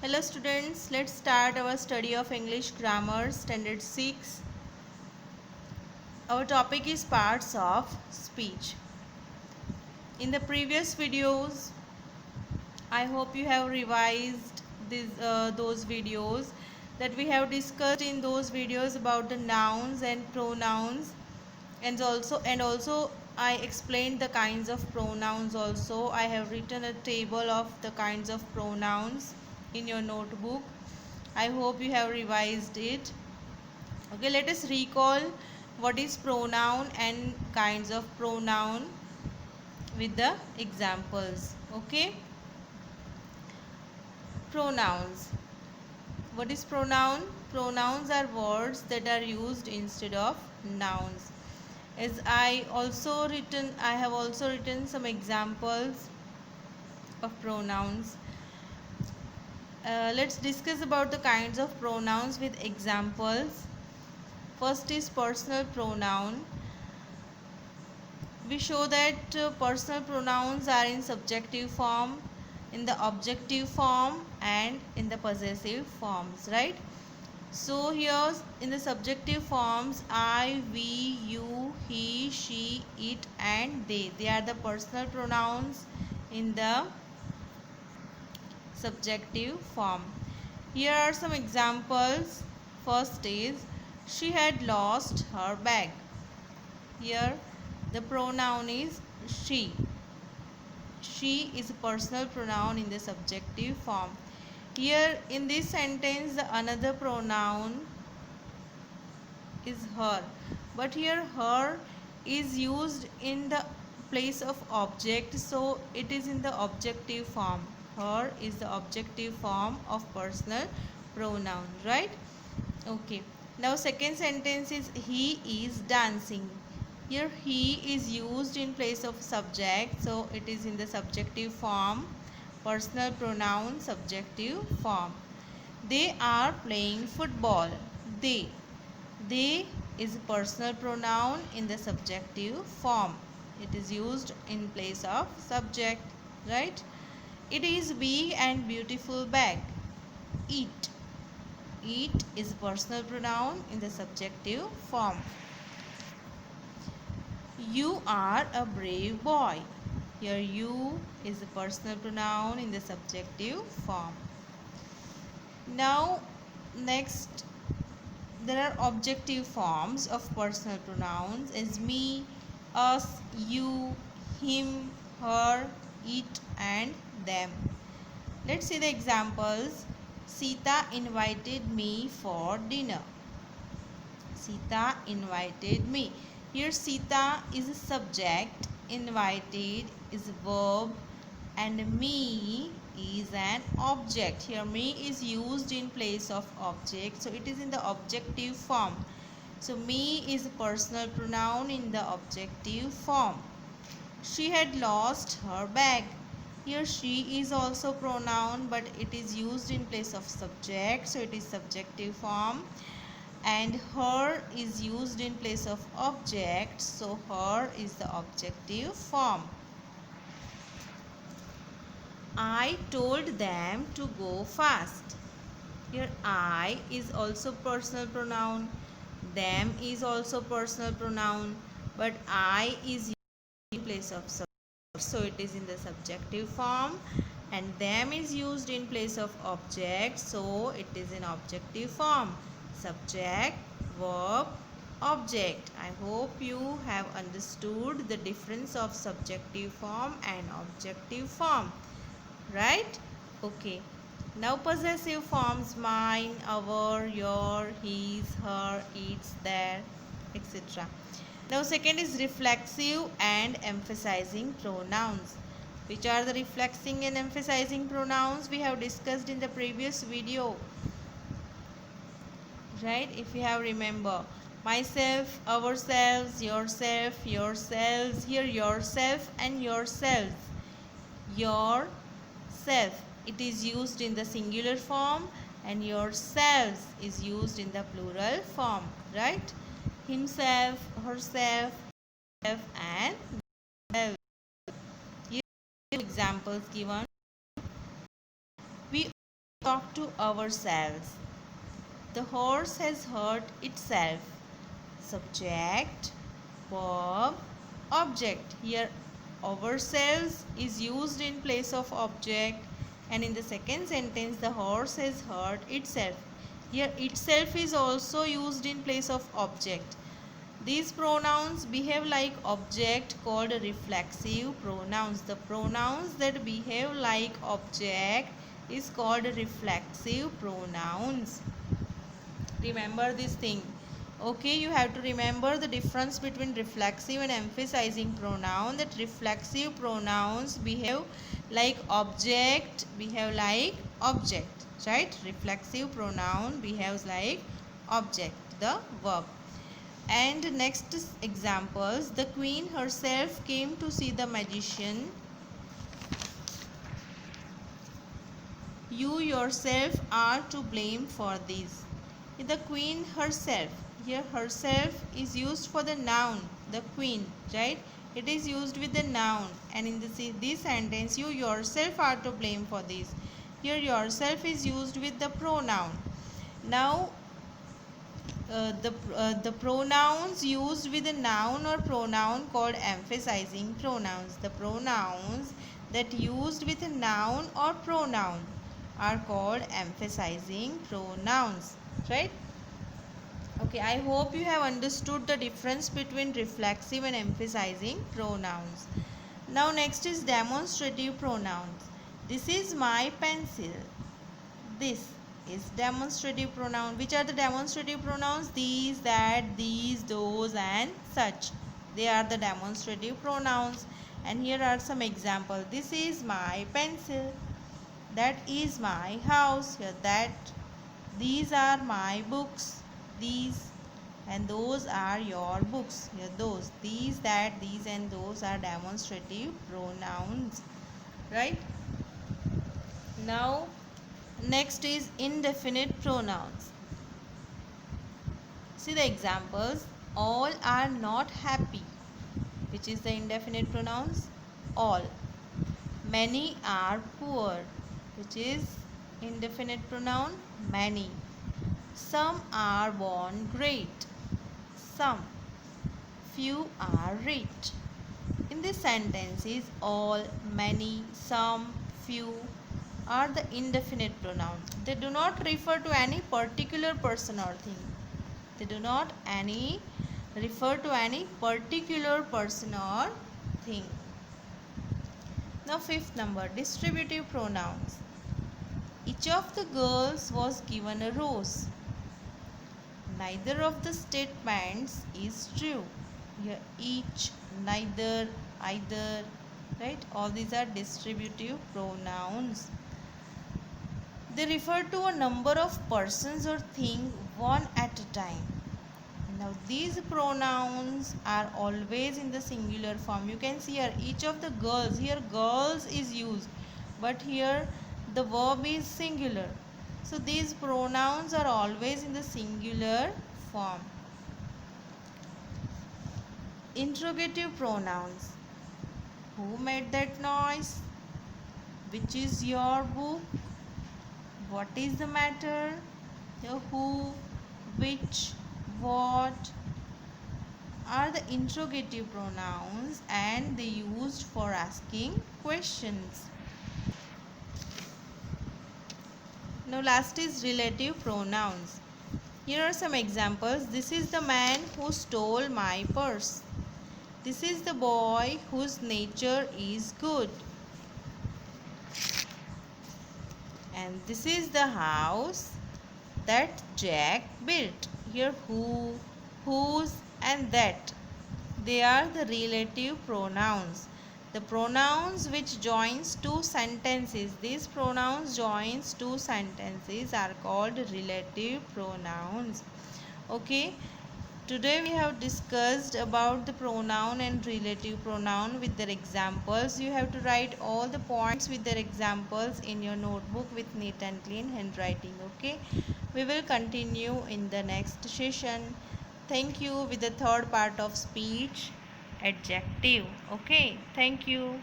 Hello students, let's start our study of English Grammar Standard 6. Our topic is parts of speech. In the previous videos, I hope you have revised those videos that we have discussed in those videos about the nouns and pronouns, and also I explained the kinds of pronouns also. I have written a table of the kinds of pronouns in your notebook. I hope you have revised it. Okay, let us recall what is pronoun and kinds of pronoun with the examples. Okay, pronouns. What is pronoun? Pronouns are words that are used instead of nouns. As I have also written some examples of pronouns. Let's discuss about the kinds of pronouns with examples. First is personal pronoun. We show that personal pronouns are in subjective form, in the objective form, and in the possessive forms, right? So here in the subjective forms, I, we, you, he, she, it, and they are the personal pronouns in the subjective form. Here are some examples. First is, she had lost her bag. Here the pronoun is she. She is a personal pronoun in the subjective form. Here in this sentence, the another pronoun is her, but here her is used in the place of object, so it is in the objective form. Her is the objective form of personal pronoun, right? Okay, now second sentence is he is dancing. Here he is used in place of subject, so it is in the subjective form. Personal pronoun, subjective form. They are playing football. They is a personal pronoun in the subjective form. It is used in place of subject, right? It is big and beautiful bag. It. It is a personal pronoun in the subjective form. You are a brave boy. Here you is a personal pronoun in the subjective form. Now next, there are objective forms of personal pronouns as me, us, you, him, her, it, and them. Let's see the examples. Sita invited me for dinner. Sita invited me. Here Sita is a subject, invited is a verb, and me is an object. Here me is used in place of object, so it is in the objective form. So me is a personal pronoun in the objective form. She had lost her bag. Here she is also pronoun, but it is used in place of subject, so it is subjective form. And her is used in place of object, so her is the objective form. I told them to go fast. Here I is also personal pronoun, them is also personal pronoun, but I is used in place of subject, so it is in the subjective form, and them is used in place of object, so it is in objective form. Subject, verb, object. I hope you have understood the difference of subjective form and objective form, right? Okay, now possessive forms: mine, our, your, his, her, its, their, etc. Now second is reflexive and emphasizing pronouns. Which are the reflexing and emphasizing pronouns? We have discussed in the previous video, right? If you have remember, myself, ourselves, yourself, yourselves. Here yourself and yourselves. Yourself, it is used in the singular form, and yourselves is used in the plural form, right? Himself, herself, and themselves. Here are examples given. We talk to ourselves. The horse has hurt itself. Subject, verb, object. Here ourselves is used in place of object, and in the second sentence the horse has hurt itself. Here itself is also used in place of object. These pronouns behave like object called reflexive pronouns. The pronouns that behave like object is called reflexive pronouns. Remember this thing. Okay, you have to remember the difference between reflexive and emphasizing pronoun. That reflexive pronouns behave like object, right? Reflexive pronoun behaves like object, the verb. And next examples, the queen herself came to see the magician. You yourself are to blame for this. The queen herself. Here herself is used for the noun, the queen, right? It is used with the noun, and in this sentence you yourself are to blame for this. Here yourself is used with the pronoun. Now the pronouns used with a noun or pronoun called emphasizing pronouns. The pronouns that used with a noun or pronoun are called emphasizing pronouns, right? Okay, I hope you have understood the difference between reflexive and emphasizing pronouns. Now next is demonstrative pronouns. This is my pencil. This is demonstrative pronoun. Which are the demonstrative pronouns? These, that, these, those, and such. They are the demonstrative pronouns. And here are some examples. This is my pencil. That is my house. Here that. These are my books. These and those are your books. Here those. These, that, these, and those are demonstrative pronouns. Right? Now next is indefinite pronouns. See the examples. All are not happy. Which is the indefinite pronouns? All. Many are poor. Which is indefinite pronoun? Many. Some are born great. Some. Few are rich. In this sentence is all, many, some, few are the indefinite pronouns. They do not refer to any particular person or thing. They do not refer to any particular person or thing. Now fifth number, distributive pronouns. Each of the girls was given a rose. Neither of the statements is true. Here each, neither, either, right? All these are distributive pronouns. They refer to a number of persons or things one at a time. Now these pronouns are always in the singular form. You can see here each of the girls. Here girls is used, but here the verb is singular. So these pronouns are always in the singular form. Interrogative pronouns. Who made that noise? Which is your book? What is the matter? Who, which, what are the interrogative pronouns, and they used for asking questions. Now last is relative pronouns. Here are some examples. This is the man who stole my purse. This is the boy whose nature is good. And this is the house that Jack built. Here who, whose, and that. They are the relative pronouns. The pronouns which joins two sentences. These pronouns joins two sentences are called relative pronouns. Okay. Today we have discussed about the pronoun and relative pronoun with their examples. You have to write all the points with their examples in your notebook with neat and clean handwriting. Okay. We will continue in the next session. Thank you with the third part of speech, adjective. Okay. Thank you.